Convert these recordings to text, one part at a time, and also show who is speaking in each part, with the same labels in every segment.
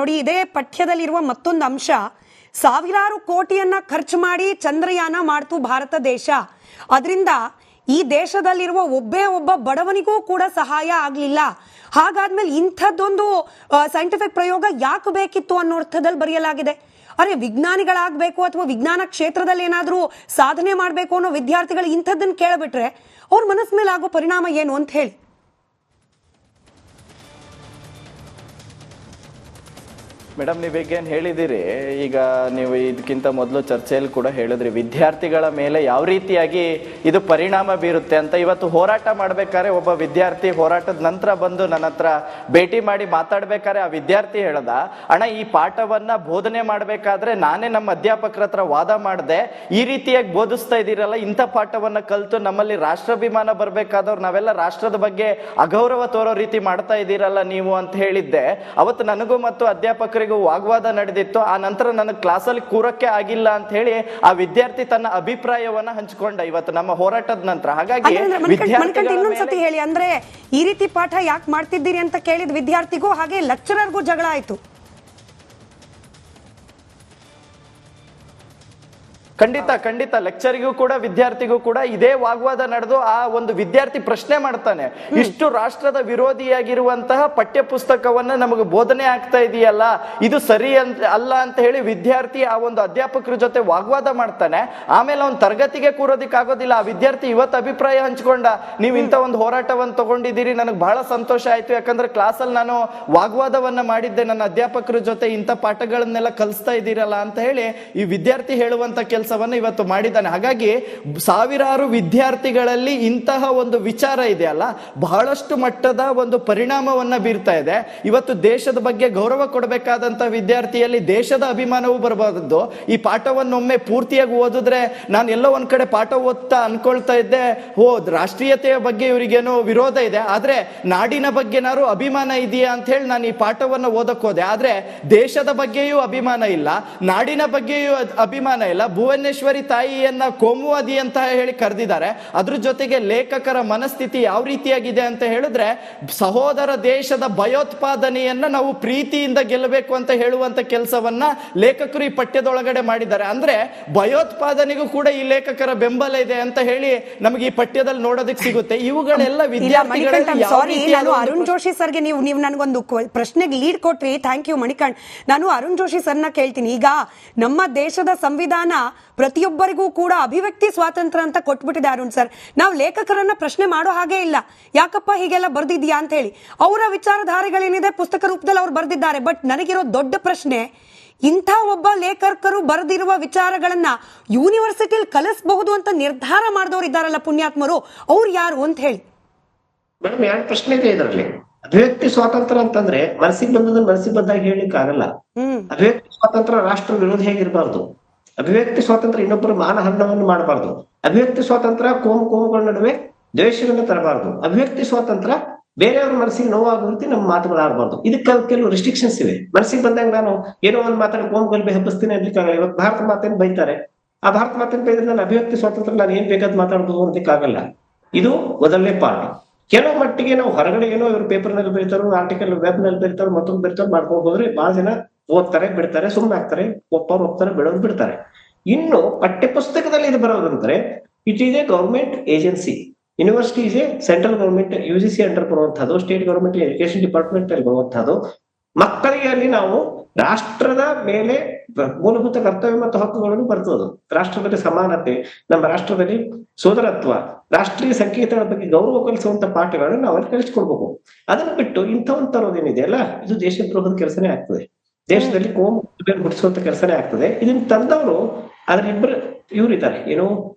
Speaker 1: ನೋಡಿ, ಇದೇ ಪಠ್ಯದಲ್ಲಿರುವ ಮತ್ತೊಂದು ಅಂಶ, ಸಾವಿರಾರು ಕೋಟಿಯನ್ನ ಖರ್ಚು ಮಾಡಿ ಚಂದ್ರಯಾನ ಮಾಡ್ತು ಭಾರತ ದೇಶ. ಅದರಿಂದ ಈ ದೇಶದಲ್ಲಿರುವ ಒಬ್ಬ ಬಡವನಿಗೂ ಕೂಡ ಸಹಾಯ ಆಗಲಿಲ್ಲ. ಹಾಗಾದ್ಮೇಲೆ ಇಂಥದ್ದೊಂದು ಸೈಂಟಿಫಿಕ್ ಪ್ರಯೋಗ ಯಾಕೆ ಬೇಕಿತ್ತು ಅನ್ನೋ ಅರ್ಥದಲ್ಲಿ ಬರೆಯಲಾಗಿದೆ. ಅರೆ, ವಿಜ್ಞಾನಿಗಳಾಗಬೇಕು ಅಥವಾ ವಿಜ್ಞಾನ ಕ್ಷೇತ್ರದಲ್ಲಿ ಏನಾದರೂ ಸಾಧನೆ ಮಾಡಬೇಕು ಅನ್ನೋ ವಿದ್ಯಾರ್ಥಿಗಳು ಇಂಥದ್ದನ್ನು ಕೇಳಿಬಿಟ್ರೆ ಅವ್ರ ಮನಸ್ಸು ಮೇಲೆ ಆಗೋ ಪರಿಣಾಮ ಏನು ಅಂತ ಹೇಳಿ.
Speaker 2: ಮೇಡಮ್, ನೀವೇಗೇನು ಹೇಳಿದಿರಿ, ಈಗ ನೀವು ಇದಕ್ಕಿಂತ ಮೊದಲು ಚರ್ಚೆಯಲ್ಲಿ ಕೂಡ ಹೇಳಿದ್ರಿ ವಿದ್ಯಾರ್ಥಿಗಳ ಮೇಲೆ ಯಾವ ರೀತಿಯಾಗಿ ಇದು ಪರಿಣಾಮ ಬೀರುತ್ತೆ ಅಂತ. ಇವತ್ತು ಹೋರಾಟ ಮಾಡ್ಬೇಕಾದ್ರೆ ಒಬ್ಬ ವಿದ್ಯಾರ್ಥಿ ಹೋರಾಟದ ನಂತರ ಬಂದು ನನ್ನ ಹತ್ರ ಭೇಟಿ ಮಾಡಿ ಮಾತಾಡ್ಬೇಕಾದ್ರೆ ಆ ವಿದ್ಯಾರ್ಥಿ ಹೇಳ್ದ, ಅಣ್ಣ ಈ ಪಾಠವನ್ನ ಬೋಧನೆ ಮಾಡ್ಬೇಕಾದ್ರೆ ನಾನೇ ನಮ್ಮ ಅಧ್ಯಾಪಕರ ಹತ್ರ ವಾದ ಮಾಡಿದೆ, ಈ ರೀತಿಯಾಗಿ ಬೋಧಿಸ್ತಾ ಇದ್ದೀರಲ್ಲ, ಇಂಥ ಪಾಠವನ್ನ ಕಲಿತು ನಮ್ಮಲ್ಲಿ ರಾಷ್ಟ್ರಾಭಿಮಾನ ಬರ್ಬೇಕಾದವ್ರು ನಾವೆಲ್ಲ ರಾಷ್ಟ್ರದ ಬಗ್ಗೆ ಅಗೌರವ ತೋರೋ ರೀತಿ ಮಾಡ್ತಾ ಇದ್ದೀರಲ್ಲ ನೀವು ಅಂತ ಹೇಳಿದ್ದೆ. ಅವತ್ತು ನನಗೂ ಮತ್ತು ಅಧ್ಯಾಪಕರಿಗೆ ವಾಗ್ವಾದ ನಡೆದಿತ್ತು. ಆ ನಂತರ ನನಗೆ ಕ್ಲಾಸಲ್ಲಿ ಕೂರಕ್ಕೆ ಆಗಿಲ್ಲ ಅಂತ ಹೇಳಿ ಆ ವಿದ್ಯಾರ್ಥಿ ತನ್ನ ಅಭಿಪ್ರಾಯವನ್ನ ಹಂಚಿಕೊಂಡ ಇವತ್ತು ನಮ್ಮ ಹೋರಾಟದ ನಂತರ. ಹಾಗಾಗಿ
Speaker 1: ಇನ್ನೊಂದ್ಸತಿ ಹೇಳಿ, ಅಂದ್ರೆ ಈ ರೀತಿ ಪಾಠ ಯಾಕೆ ಮಾಡ್ತಿದ್ದೀರಿ ಅಂತ ಕೇಳಿದ ವಿದ್ಯಾರ್ಥಿಗೂ ಹಾಗೆ ಲೆಕ್ಚರರ್ಗೂ ಜಗಳ ಆಯ್ತು.
Speaker 2: ಖಂಡಿತ ಲೆಕ್ಚರಿಗೂ ಕೂಡ ವಿದ್ಯಾರ್ಥಿಗೂ ಕೂಡ ಇದೇ ವಾಗ್ವಾದ ನಡೆದು ಆ ಒಂದು ವಿದ್ಯಾರ್ಥಿ ಪ್ರಶ್ನೆ ಮಾಡ್ತಾನೆ, ಇಷ್ಟು ರಾಷ್ಟ್ರದ ವಿರೋಧಿಯಾಗಿರುವಂತಹ ಪಠ್ಯ ಪುಸ್ತಕವನ್ನ ನಮಗೆ ಬೋಧನೆ ಆಗ್ತಾ ಇದೆಯಲ್ಲ, ಇದು ಸರಿ ಅಲ್ಲ ಅಂತ ಹೇಳಿ ವಿದ್ಯಾರ್ಥಿ ಆ ಒಂದು ಅಧ್ಯಾಪಕರ ಜೊತೆ ವಾಗ್ವಾದ ಮಾಡ್ತಾನೆ. ಆಮೇಲೆ ಅವ್ನು ತರಗತಿಗೆ ಕೂರೋದಿಕ್ಕಾಗೋದಿಲ್ಲ. ಆ ವಿದ್ಯಾರ್ಥಿ ಇವತ್ತು ಅಭಿಪ್ರಾಯ ಹಂಚ್ಕೊಂಡ, ನೀವು ಇಂಥ ಒಂದು ಹೋರಾಟವನ್ನು ತಗೊಂಡಿದ್ದೀರಿ, ನನಗೆ ಬಹಳ ಸಂತೋಷ ಆಯ್ತು, ಯಾಕಂದ್ರೆ ಕ್ಲಾಸಲ್ಲಿ ನಾನು ವಾಗ್ವಾದವನ್ನ ಮಾಡಿದ್ದೆ ನನ್ನ ಅಧ್ಯಾಪಕರ ಜೊತೆ, ಇಂಥ ಪಾಠಗಳನ್ನೆಲ್ಲ ಕಲಿಸ್ತಾ ಇದ್ದೀರಲ್ಲ ಅಂತ ಹೇಳಿ ಈ ವಿದ್ಯಾರ್ಥಿ ಹೇಳುವಂತ ಕೆಲಸವನ್ನ ಇವತ್ತು ಮಾಡಿದ್ದಾನೆ. ಹಾಗಾಗಿ ಸಾವಿರಾರು ವಿದ್ಯಾರ್ಥಿಗಳಲ್ಲಿ ಇಂತಹ ಒಂದು ವಿಚಾರ ಇದೆಯಲ್ಲ, ಬಹಳಷ್ಟು ಮಟ್ಟದ ಒಂದು ಪರಿಣಾಮವನ್ನ ಬೀರ್ತಾ ಇದೆ. ಇವತ್ತು ದೇಶದ ಬಗ್ಗೆ ಗೌರವ ಕೊಡಬೇಕಾದಂತ ವಿದ್ಯಾರ್ಥಿಯಲ್ಲಿ ದೇಶದ ಅಭಿಮಾನವೂ ಬರಬಾರದು. ಈ ಪಾಠವನ್ನೊಮ್ಮೆ ಪೂರ್ತಿಯಾಗಿ ಓದಿದ್ರೆ ನಾನು ಎಲ್ಲೋ ಒಂದ್ ಕಡೆ ಪಾಠ ಓದ್ತಾ ಅನ್ಕೊಳ್ತಾ ಇದ್ದೆ, ರಾಷ್ಟ್ರೀಯತೆಯ ಬಗ್ಗೆ ಇವರಿಗೇನೋ ವಿರೋಧ ಇದೆ, ಆದ್ರೆ ನಾಡಿನ ಬಗ್ಗೆನಾರು ಅಭಿಮಾನ ಇದೆಯಾ ಅಂತ ಹೇಳಿ ನಾನು ಈ ಪಾಠವನ್ನ ಓದಕ್ ಹೋದೆ. ಆದ್ರೆ ದೇಶದ ಬಗ್ಗೆಯೂ ಅಭಿಮಾನ ಇಲ್ಲ, ನಾಡಿನ ಬಗ್ಗೆಯೂ ಅಭಿಮಾನ ಇಲ್ಲ. ಭುವನೇಶ್ವರಿ ತಾಯಿಯನ್ನ ಕೋಮುವಾದಿ ಅಂತ ಹೇಳಿ ಕರೆದಿದ್ದಾರೆ. ಅದ್ರ ಜೊತೆಗೆ ಲೇಖಕರ ಮನಸ್ಥಿತಿ ಯಾವ ರೀತಿಯಾಗಿದೆ ಅಂತ ಹೇಳಿದ್ರೆ, ಸಹೋದರ ದೇಶದ ಭಯೋತ್ಪಾದನೆಯನ್ನ ನಾವು ಪ್ರೀತಿಯಿಂದ ಗೆಲ್ಲಬೇಕು ಅಂತ ಹೇಳುವಂತ ಕೆಲಸವನ್ನ ಲೇಖಕರು ಈ ಪಠ್ಯದೊಳಗಡೆ ಮಾಡಿದ್ದಾರೆ. ಅಂದ್ರೆ ಭಯೋತ್ಪಾದನೆಗೂ ಕೂಡ ಈ ಲೇಖಕರ ಬೆಂಬಲ ಇದೆ ಅಂತ ಹೇಳಿ ನಮಗೆ ಈ ಪಠ್ಯದಲ್ಲಿ ನೋಡೋದಕ್ಕೆ ಸಿಗುತ್ತೆ. ಇವುಗಳೆಲ್ಲ
Speaker 1: ನಾನು ಅರುಣ್ ಜೋಶಿ ಸರ್ಗೆ ನೀವು ನನಗೊಂದು ಪ್ರಶ್ನೆಗೆ ಲೀಡ್ ಕೊಟ್ರಿ, ಥ್ಯಾಂಕ್ ಯು ಮಣಿಕಂಠ್. ನಾನು ಅರುಣ್ ಜೋಶಿ ಸರ್ನ ಕೇಳ್ತೀನಿ, ಈಗ ನಮ್ಮ ದೇಶದ ಸಂವಿಧಾನ ಪ್ರತಿಯೊಬ್ಬರಿಗೂ ಕೂಡ ಅಭಿವ್ಯಕ್ತಿ ಸ್ವಾತಂತ್ರ್ಯ ಅಂತ ಕೊಟ್ಬಿಟ್ಟಿದೆ ಅರುಣ್ ಸರ್. ನಾವು ಲೇಖಕರನ್ನ ಪ್ರಶ್ನೆ ಮಾಡೋ ಹಾಗೆ ಇಲ್ಲ, ಯಾಕಪ್ಪ ಹೀಗೆಲ್ಲ ಬರ್ದಿದ್ಯಾ ಅಂತ ಹೇಳಿ. ಅವರ ವಿಚಾರಧಾರೆಗಳೇನಿದೆ ಪುಸ್ತಕ ರೂಪದಲ್ಲಿ ಅವ್ರು ಬರ್ದಿದ್ದಾರೆ. ಬಟ್ ನನಗಿರೋ ದೊಡ್ಡ ಪ್ರಶ್ನೆ, ಇಂಥ ಒಬ್ಬ ಲೇಖಕರು ಬರೆದಿರುವ ವಿಚಾರಗಳನ್ನ ಯೂನಿವರ್ಸಿಟಿಯಲ್ಲಿ ಕಲಿಸಬಹುದು ಅಂತ ನಿರ್ಧಾರ ಮಾಡಿದವರು ಇದ್ದಾರಲ್ಲ ಪುಣ್ಯಾತ್ಮರು, ಅವ್ರು ಯಾರು ಅಂತ ಹೇಳಿ.
Speaker 3: ಮೇಡಮ್, ಎರಡು ಪ್ರಶ್ನೆ ಇದೆ ಇದರಲ್ಲಿ. ಅಭಿವ್ಯಕ್ತಿ ಸ್ವಾತಂತ್ರ್ಯ ಅಂತಂದ್ರೆ ಮನಸ್ಸಿಗೆ ಬಂದದನ್ನ ಮನಸ್ಸಿಗೆ ಬಂದಾಗ ಹೇಳಲಿಕ್ಕೆ ಆಗಲ್ಲ. ಅಭಿವ್ಯಕ್ತಿ ಸ್ವಾತಂತ್ರ್ಯ ರಾಷ್ಟ್ರ ವಿರೋಧಿ ಆಗಿರಬಾರ್ದು. ಅಭಿವ್ಯಕ್ತಿ ಸ್ವಾತಂತ್ರ್ಯ ಇನ್ನೊಬ್ಬರು ಮಾನಹರಣವನ್ನು ಮಾಡಬಾರ್ದು. ಅಭಿವ್ಯಕ್ತಿ ಸ್ವಾತಂತ್ರ್ಯ ಕೋಮುಗಳ ನಡುವೆ ದ್ವೇಷವನ್ನು ತರಬಾರ್ದು. ಅಭಿವ್ಯಕ್ತಿ ಸ್ವಾತಂತ್ರ್ಯ ಬೇರೆಯವ್ರ ಮನಸ್ಸಿಗೆ ನೋವಾಗುವಂತೆ ನಮ್ಮ ಮಾತುಗಳಾಡಬಾರ್ದು. ಇದಕ್ಕೆ ಕೆಲವು ರಿಸ್ಟ್ರಿಕ್ಷನ್ಸ್ ಇವೆ. ಮನಸ್ಸಿಗೆ ಬಂದಾಗ ನಾನು ಏನೋ ಒಂದು ಮಾತಾಡಿ ಕೋಮುಗಲ್ಬೆ ಹಬ್ಬಿಸ್ತೀನಿ ಅನ್ಲಿಕ್ಕಾಗಲ್ಲ. ಇವತ್ತು ಭಾರತ ಮಾತೇನು ಬೈತಾರೆ, ಆ ಭಾರತ ಮಾತೇನು ಬೈದ್ರೆ ನಾನು ಅಭಿವ್ಯಕ್ತಿ ಸ್ವಾತಂತ್ರ್ಯ ನಾನು ಏನ್ ಬೇಕಾದ್ ಮಾತಾಡಬಹುದು ಅನ್ನೋದಕ್ಕಾಗಲ್ಲ. ಇದು ಮೊದಲನೇ ಪಾರ್ಟ್. ಕೆಲವು ಮಟ್ಟಿಗೆ ನಾವು ಹೊರಗಡೆ ಏನೋ ಇವರು ಪೇಪರ್ ನಲ್ಲಿ ಬರೀತಾರೋ, ಆರ್ಟಿಕಲ್ ವೆಬ್ ನಲ್ಲಿ ಬರೀತಾರೋ, ಮತ್ತೊಂದು ಬರೀತಾರೋ ಮಾಡ್ಕೊಂಡು ಹೋದ್ರೆ ಬಹಳ ಜನ ಓದ್ತಾರೆ, ಬಿಡ್ತಾರೆ, ಸುಮ್ಮನೆ ಆಗ್ತಾರೆ, ಒಪ್ಪೋರು ಬಿಡೋರು ಬಿಡ್ತಾರೆ. ಇನ್ನು ಪಠ್ಯ ಪುಸ್ತಕದಲ್ಲಿ ಇದು ಬರೋದಂದ್ರೆ it is a government agency. University is a central government UGC under ಬರುವಂತಹದ್ದು, ಸ್ಟೇಟ್ ಗವರ್ಮೆಂಟ್ ಎಜುಕೇಶನ್ ಡಿಪಾರ್ಟ್ಮೆಂಟ್ ಅಲ್ಲಿ ಬರುವಂತಹದ್ದು. ಮಕ್ಕಳಿಗೆ ಅಲ್ಲಿ ನಾವು ರಾಷ್ಟ್ರದ ಮೇಲೆ ಮೂಲಭೂತ ಕರ್ತವ್ಯ ಮತ್ತು ಹಕ್ಕುಗಳನ್ನು ಬರ್ತದೆ. ರಾಷ್ಟ್ರದಲ್ಲಿ ಸಮಾನತೆ, ನಮ್ಮ ರಾಷ್ಟ್ರದಲ್ಲಿ ಸೋದರತ್ವ, ರಾಷ್ಟ್ರೀಯ ಸಂಕೇತಗಳ ಬಗ್ಗೆ ಗೌರವ ಕಲಿಸುವಂತ ಪಾಠಗಳನ್ನು ನಾವು ಅಲ್ಲಿ ಕಲಿಸ್ಕೊಡ್ಬೇಕು. ಅದನ್ನ ಬಿಟ್ಟು ಇಂಥ ಒಂದು ತರೋದೇನಿದೆಯಲ್ಲ, ಇದು ದೇಶದ್ರೋಹದ ಕೆಲಸನೇ ಆಗ್ತದೆ. ದೇಶದಲ್ಲಿ ಕೋಮು ಹುಟ್ಟಿಸುವಂತ ಕೆಲಸನೇ ಆಗ್ತದೆ. ಇದನ್ನ ತಂದವರು ಅದ್ರ ಇಬ್ಬರು ಇವ್ರಿದ್ದಾರೆ, ಏನು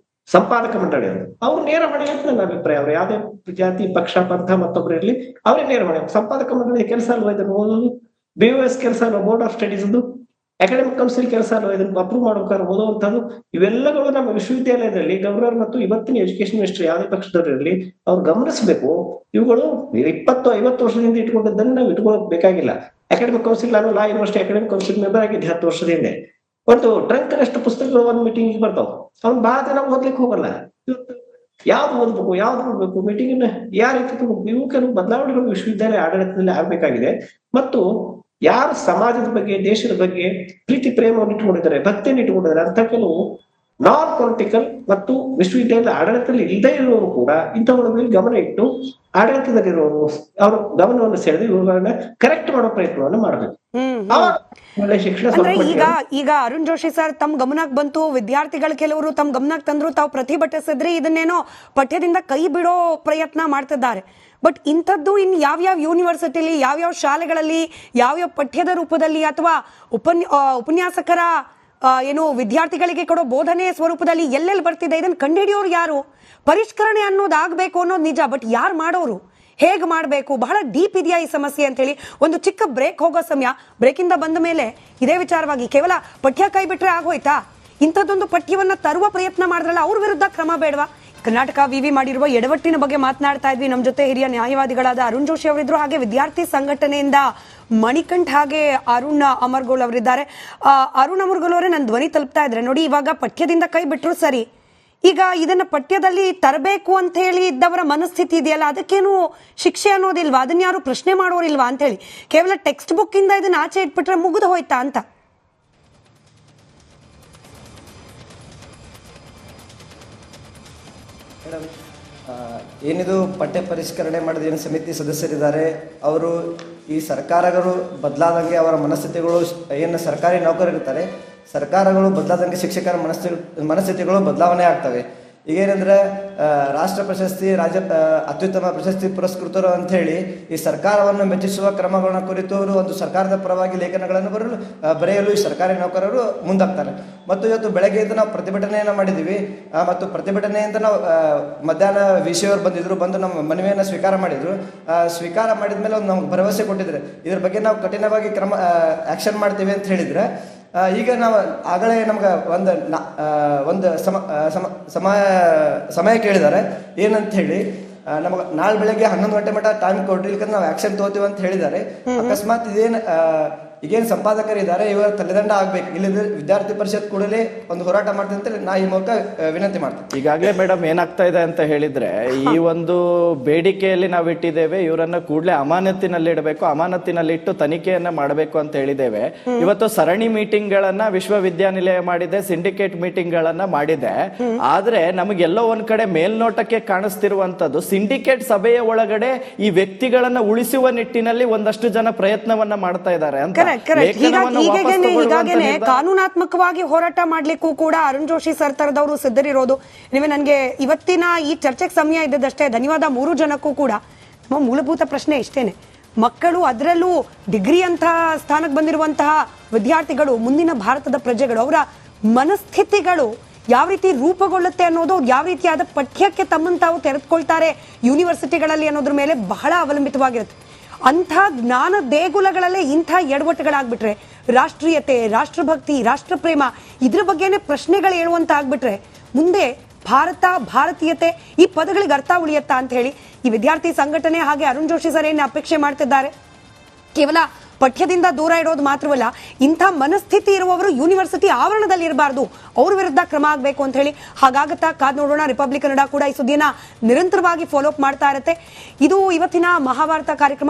Speaker 3: ಸಂಪಾದಕ ಮಂಡಳಿ ಅವ್ರು ನೇರ ಹೊಣೆ ಅಂತ ನನ್ನ ಅಭಿಪ್ರಾಯ. ಅವ್ರು ಯಾವ್ದೇ ಜಾತಿ ಪಕ್ಷ ಪಂಥ ಮತ್ತೊಬ್ರು ಇರ್ಲಿ, ಅವ್ರೇ ನೇರ ಹೊಣೆ. ಸಂಪಾದಕ ಮಂಡಳಿ ಕೆಲಸ ಅಲ್ವಾ ಇದನ್ನು ಓದೋದು? BOS ಕೆಲಸ ಅಲ್ವಾ? Board of studies academic council ಕೆಲಸ ಅಲ್ವಾ ಇದನ್ನು ಅಪ್ರೂವ್ ಮಾಡ್ಬೇಕಾದ್ರೆ ಓದುವಂತದ್ದು? ಇವೆಲ್ಲಗಳು ನಮ್ಮ ವಿಶ್ವವಿದ್ಯಾಲಯದಲ್ಲಿ ಗವರ್ನರ್ ಮತ್ತು ಇವತ್ತಿನ ಎಜುಕೇಶನ್ ಮಿನಿಸ್ಟರ್ ಯಾವುದೇ ಪಕ್ಷದವ್ರು ಇರಲಿ ಅವ್ರು ಗಮನಿಸಬೇಕು. ಇವುಗಳು 20-50 ವರ್ಷದಿಂದ ಇಟ್ಕೊಂಡಿದ್ದನ್ನು ನಾವು ಇಟ್ಕೊಳ್ಳೋಕ್ ಬೇಕಾಗಿಲ್ಲ. ಅಕಾಡೆಮಿಕ್ ಕೌನ್ಸಿಲ್, ನಾನು law university academic council member ಆಗಿದ್ದೆ 10 ವರ್ಷದ ಹಿಂದೆ. ಒಂದು ಟ್ರಂಕ್ ಅಷ್ಟು ಪುಸ್ತಕಗಳು ಒಂದು ಮೀಟಿಂಗ್ ಬರ್ತಾವ, ಅವ್ನು ಬಹಳ ಜನ ಓದ್ಲಿಕ್ಕೆ ಹೋಗಲ್ಲ. ಯಾವ್ದು ಓದ್ಬೇಕು, ಯಾವ್ದು ನೋಡ್ಬೇಕು, ಮೀಟಿಂಗ್ ಯಾವ ರೀತಿ ತಗೋಬೇಕು, ಇವು ಕೆಲವು ಬದಲಾವಣೆಗಳು ವಿಶ್ವವಿದ್ಯಾಲಯ ಆಡಳಿತದಲ್ಲಿ ಆಗ್ಬೇಕಾಗಿದೆ. ಮತ್ತು ಯಾರು ಸಮಾಜದ ಬಗ್ಗೆ ದೇಶದ ಬಗ್ಗೆ ಪ್ರೀತಿ ಪ್ರೇಮವನ್ನು ಇಟ್ಕೊಂಡಿದ್ದಾರೆ, ಭಕ್ತಿಯನ್ನು ಇಟ್ಕೊಂಡಿದ್ದಾರೆ ಅಂತ ಕೆಲವು ನಾನ್ ಪೊಲಿಟಿಕಲ್ ಮತ್ತು ವಿಶ್ವವಿದ್ಯಾಲಯದ ಆಡಳಿತದಲ್ಲಿ ಇಲ್ಲದೇ ಇರುವವರು ಕೂಡ ಇಂಥವುಗಳ ಮೇಲೆ ಗಮನ ಇಟ್ಟು ಆಡಳಿತದಲ್ಲಿರುವವರು ಅವರು ಗಮನವನ್ನು ಸೆಳೆದು ಇವುಗಳನ್ನ ಕರೆಕ್ಟ್ ಮಾಡೋ ಪ್ರಯತ್ನವನ್ನು ಮಾಡಬೇಕು. ಒಳ್ಳೆ ಶಿಕ್ಷಣ
Speaker 1: ಅಂದ್ರೆ ಈಗ ಅರುಣ್ ಜೋಶಿ ಸರ್ ತಮ್ಮ ಗಮನಕ್ಕೆ ಬಂತು, ವಿದ್ಯಾರ್ಥಿಗಳು ಕೆಲವರು ತಮ್ಮ ಗಮನಕ್ಕೆ ತಂದ್ರು, ತಾವು ಪ್ರತಿಭಟಿಸಿದ್ರೆ ಇದನ್ನೇನೋ ಪಠ್ಯದಿಂದ ಕೈ ಬಿಡೋ ಪ್ರಯತ್ನ ಮಾಡ್ತಿದ್ದಾರೆ. ಬಟ್ ಇಂಥದ್ದು ಇನ್ ಯಾವ್ಯಾವ ಯೂನಿವರ್ಸಿಟಿಲಿ, ಯಾವ್ಯಾವ ಶಾಲೆಗಳಲ್ಲಿ, ಯಾವ್ಯಾವ ಪಠ್ಯದ ರೂಪದಲ್ಲಿ ಅಥವಾ ಉಪನ್ಯಾಸಕರ ಏನು ವಿದ್ಯಾರ್ಥಿಗಳಿಗೆ ಕೊಡೋ ಬೋಧನೆಯ ಸ್ವರೂಪದಲ್ಲಿ ಎಲ್ಲೆಲ್ಲಿ ಬರ್ತಿದೆ, ಇದನ್ನು ಕಂಡುಹಿಡಿಯೋರು ಯಾರು? ಪರಿಷ್ಕರಣೆ ಅನ್ನೋದಾಗಬೇಕು ಅನ್ನೋದು ನಿಜ, ಬಟ್ ಯಾರು ಮಾಡೋರು, ಹೇಗೆ ಮಾಡಬೇಕು? ಬಹಳ ಡೀಪ್ ಇದೆಯಾ ಈ ಸಮಸ್ಯೆ ಅಂತ ಹೇಳಿ. ಒಂದು ಚಿಕ್ಕ ಬ್ರೇಕ್ ಹೋಗೋ ಸಮಯ. ಬ್ರೇಕಿಂದ ಬಂದ ಮೇಲೆ ಇದೇ ವಿಚಾರವಾಗಿ ಕೇವಲ ಪಠ್ಯ ಕೈ ಬಿಟ್ರೆ ಆಗೋಯ್ತಾ? ಇಂಥದ್ದೊಂದು ಪಠ್ಯವನ್ನ ತರುವ ಪ್ರಯತ್ನ ಮಾಡಿದ್ರಲ್ಲ, ಅವ್ರ ವಿರುದ್ಧ ಕ್ರಮ ಬೇಡವಾ? ಕರ್ನಾಟಕ ವಿವಿ ಮಾಡಿರುವ ಎಡವಟ್ಟಿನ ಬಗ್ಗೆ ಮಾತನಾಡ್ತಾ ಇದ್ವಿ. ನಮ್ಮ ಜೊತೆ ಹಿರಿಯ ನ್ಯಾಯವಾದಿಗಳಾದ ಅರುಣ್ ಜೋಶಿ ಅವರಿದ್ರು, ಹಾಗೆ ವಿದ್ಯಾರ್ಥಿ ಸಂಘಟನೆಯಿಂದ ಮಣಿಕಂಠ್ ಹಾಗೆ ಅರುಣ್ ಅಮರ್ಗೋಲ್ ಅವರಿದ್ದಾರೆ. ಅರುಣ್ ಅಮರ್ಗೋಲ್ ಅವರೇ, ನನ್ನ ಧ್ವನಿ ತಲುಪ್ತಾ ಇದ್ರೆ ನೋಡಿ. ಇವಾಗ ಪಠ್ಯದಿಂದ ಕೈ ಬಿಟ್ರು ಸರಿ, ಈಗ ಇದನ್ನ ಪಠ್ಯದಲ್ಲಿ ತರಬೇಕು ಅಂತ ಹೇಳಿ ಇದ್ದವರ ಮನಸ್ಥಿತಿ ಇದೆಯಲ್ಲ, ಅದಕ್ಕೇನು ಶಿಕ್ಷೆ ಅನ್ನೋದಿಲ್ವಾ? ಅದನ್ನ ಯಾರು ಪ್ರಶ್ನೆ ಮಾಡೋರಿಲ್ವಾ ಅಂತ ಹೇಳಿ, ಕೇವಲ ಟೆಕ್ಸ್ಟ್ ಬುಕ್ ಇಂದ ಇದನ್ನ ಆಚೆ ಇಟ್ಬಿಟ್ರೆ ಮುಗಿದು ಹೋಯ್ತಾ ಅಂತ.
Speaker 4: ಮೇಡಮ್, ಏನಿದು ಪಠ್ಯ ಪರಿಷ್ಕರಣೆ ಮಾಡಿದ ಏನು ಸಮಿತಿ ಸದಸ್ಯರಿದ್ದಾರೆ, ಅವರು ಈ ಸರ್ಕಾರಗಳು ಬದಲಾದಂಗೆ ಅವರ ಮನಸ್ಥಿತಿಗಳು, ಏನು ಸರ್ಕಾರಿ ನೌಕರರಿರ್ತಾರೆ, ಸರ್ಕಾರಗಳು ಬದಲಾದಂಗೆ ಶಿಕ್ಷಕರ ಮನಸ್ಥಿತಿಗಳು ಬದಲಾವಣೆ ಆಗ್ತವೆ. ಈಗೇನೆಂದ್ರೆ ರಾಷ್ಟ್ರ ಪ್ರಶಸ್ತಿ, ರಾಜ್ಯ ಅತ್ಯುತ್ತಮ ಪ್ರಶಸ್ತಿ ಪುರಸ್ಕೃತರು ಅಂತ ಹೇಳಿ ಈ ಸರ್ಕಾರವನ್ನು ಮೆಚ್ಚಿಸುವ ಕ್ರಮಗಳನ್ನ ಕುರಿತು ಒಂದು ಸರ್ಕಾರದ ಪರವಾಗಿ ಲೇಖನಗಳನ್ನು ಬರೆಯಲು ಈ ಸರ್ಕಾರಿ ನೌಕರರು ಮುಂದಾಗ್ತಾರೆ. ಮತ್ತು ಇವತ್ತು ಬೆಳಗ್ಗೆಯಿಂದ ನಾವು ಪ್ರತಿಭಟನೆಯನ್ನು ಮಾಡಿದ್ದೀವಿ. ಮತ್ತು ಪ್ರತಿಭಟನೆಯಿಂದ ನಾವು ಮಧ್ಯಾಹ್ನ ವಿ.ಸಿ. ಅವರು ಬಂದು ನಮ್ಮ ಮನವಿಯನ್ನು ಸ್ವೀಕಾರ ಮಾಡಿದ್ರು. ಸ್ವೀಕಾರ ಮಾಡಿದ ಮೇಲೆ ಒಂದು ನಮ್ಗೆ ಭರವಸೆ ಕೊಟ್ಟಿದ್ದಾರೆ, ಇದ್ರ ಬಗ್ಗೆ ನಾವು ಕಠಿಣವಾಗಿ ಆಕ್ಷನ್ ಮಾಡ್ತೀವಿ ಅಂತ ಹೇಳಿದ್ರೆ. ಈಗ ನಾವು ಆಗಲೇ ನಮ್ಗೆ ಒಂದು ಸಮಯ ಕೇಳಿದ್ದಾರೆ. ಏನಂತ ಹೇಳಿ, ನಮಗೆ ನಾಳೆ ಬೆಳಗ್ಗೆ 11 ಗಂಟೆ ಮಟ್ಟ ಟೈಮ್ ಕೊಡ್ರಿ, ಇಲ್ಕಂದ್ರೆ ನಾವು ಆಕ್ಷನ್ ತಗೋತೀವಿ ಅಂತ ಹೇಳಿದ್ದಾರೆ. ಅಕಸ್ಮಾತ್ ಈಗೇನು ಸಂಪಾದಕರಿದ್ದಾರೆ ಇವರ ತಲೆದಂಡ ಆಗ್ಬೇಕು, ಇಲ್ಲಿಂದ ವಿದ್ಯಾರ್ಥಿ ಪರಿಷತ್ ಕೂಡಲೇ ಒಂದು ಹೋರಾಟ ಮಾಡ್ತೀನಿ ಅಂತ ನಾ ಈ ಮೂಲಕ ವಿನಂತಿ ಮಾಡ್ತೀನಿ.
Speaker 2: ಈಗಾಗಲೇ ಮೇಡಮ್ ಏನಾಗ್ತಾ ಇದೆ ಅಂತ ಹೇಳಿದ್ರೆ, ಈ ಒಂದು ಬೇಡಿಕೆಯಲ್ಲಿ ನಾವು ಇಟ್ಟಿದ್ದೇವೆ, ಇವರನ್ನ ಕೂಡಲೇ ಅಮಾನತಿನಲ್ಲಿ ಇಡಬೇಕು, ಅಮಾನತಿನಲ್ಲಿ ಇಟ್ಟು ತನಿಖೆಯನ್ನ ಮಾಡಬೇಕು ಅಂತ ಹೇಳಿದ್ದೇವೆ. ಇವತ್ತು ಸರಣಿ ಮೀಟಿಂಗ್ ಗಳನ್ನ ವಿಶ್ವವಿದ್ಯಾನಿಲಯ ಮಾಡಿದೆ, ಸಿಂಡಿಕೇಟ್ ಮೀಟಿಂಗ್ ಗಳನ್ನ ಮಾಡಿದೆ. ಆದ್ರೆ ನಮಗೆಲ್ಲೋ ಒಂದ್ ಕಡೆ ಮೇಲ್ನೋಟಕ್ಕೆ ಕಾಣಿಸ್ತಿರುವಂತದ್ದು, ಸಿಂಡಿಕೇಟ್ ಸಭೆಯ ಒಳಗಡೆ ಈ ವ್ಯಕ್ತಿಗಳನ್ನ ಉಳಿಸುವ ನಿಟ್ಟಿನಲ್ಲಿ ಒಂದಷ್ಟು ಜನ ಪ್ರಯತ್ನವನ್ನ ಮಾಡ್ತಾ ಇದ್ದಾರೆ ಅಂತ.
Speaker 1: ಹೀಗಾಗೇನೆ ಕಾನೂನಾತ್ಮಕವಾಗಿ ಹೋರಾಟ ಮಾಡ್ಲಿಕ್ಕೂ ಕೂಡ ಅರುಣ್ ಜೋಶಿ ಸರ್ ತರದವರು ಸಿದ್ಧರಿರೋದು. ನೀವೇ ನನಗೆ ಇವತ್ತಿನ ಈ ಚರ್ಚೆಗೆ ಸಮಯ ಇದ್ದದಷ್ಟೇ. ಧನ್ಯವಾದ 3 ಜನಕ್ಕೂ ಕೂಡ. ನಮ್ಮ ಮೂಲಭೂತ ಪ್ರಶ್ನೆ ಇಷ್ಟೇನೆ, ಮಕ್ಕಳು, ಅದರಲ್ಲೂ ಡಿಗ್ರಿ ಅಂತ ಸ್ಥಾನಕ್ಕೆ ಬಂದಿರುವಂತಹ ವಿದ್ಯಾರ್ಥಿಗಳು, ಮುಂದಿನ ಭಾರತದ ಪ್ರಜೆಗಳು, ಅವರ ಮನಸ್ಥಿತಿಗಳು ಯಾವ ರೀತಿ ರೂಪುಗೊಳ್ಳುತ್ತೆ ಅನ್ನೋದು, ಯಾವ ರೀತಿಯಾದ ಪಠ್ಯಕ್ಕೆ ತಮ್ಮನ್ನು ತಾವು ತೆರೆದುಕೊಳ್ತಾರೆ ಯೂನಿವರ್ಸಿಟಿಗಳಲ್ಲಿ ಅನ್ನೋದ್ರ ಮೇಲೆ ಬಹಳ ಅವಲಂಬಿತವಾಗಿರುತ್ತೆ. ಅಂಥ ಜ್ಞಾನ ದೇಗುಲಗಳಲ್ಲೇ ಇಂಥ ಎಡವಟ್ಟುಗಳಾಗ್ಬಿಟ್ರೆ, ರಾಷ್ಟ್ರೀಯತೆ, ರಾಷ್ಟ್ರಭಕ್ತಿ, ರಾಷ್ಟ್ರಪ್ರೇಮ ಇದ್ರ ಬಗ್ಗೆನೇ ಪ್ರಶ್ನೆಗಳು ಹೇಳುವಂತ ಆಗ್ಬಿಟ್ರೆ ಮುಂದೆ ಭಾರತ, ಭಾರತೀಯತೆ ಈ ಪದಗಳಿಗೆ ಅರ್ಥ ಉಳಿಯತ್ತಾ ಅಂತ ಹೇಳಿ ಈ ವಿದ್ಯಾರ್ಥಿ ಸಂಘಟನೆ ಹಾಗೆ ಅರುಣ್ ಜೋಶಿ ಸರ್ ಏನು ಅಪೇಕ್ಷೆ ಮಾಡ್ತಿದ್ದಾರೆ, ಕೇವಲ ಪಠ್ಯದಿಂದ ದೂರ ಇಡೋದು ಮಾತ್ರವಲ್ಲ, ಇಂಥ ಮನಸ್ಥಿತಿ ಇರುವವರು ಯೂನಿವರ್ಸಿಟಿ ಆವರಣದಲ್ಲಿ ಇರಬಾರ್ದು, ಅವ್ರ ವಿರುದ್ಧ ಕ್ರಮ ಆಗಬೇಕು ಅಂತ ಹೇಳಿ. ಹಾಗಾಗತ್ತಾ ಕಾದ್ ನೋಡೋಣ. ರಿಪಬ್ಲಿಕ್ ಕನ್ನಡ ಕೂಡ ಈ ಸುದ್ದಿಯನ್ನ ನಿರಂತರವಾಗಿ ಫಾಲೋ ಅಪ್ ಮಾಡ್ತಾ ಇರುತ್ತೆ. ಇದು ಇವತ್ತಿನ ಮಹಾಭಾರತ ಕಾರ್ಯಕ್ರಮ.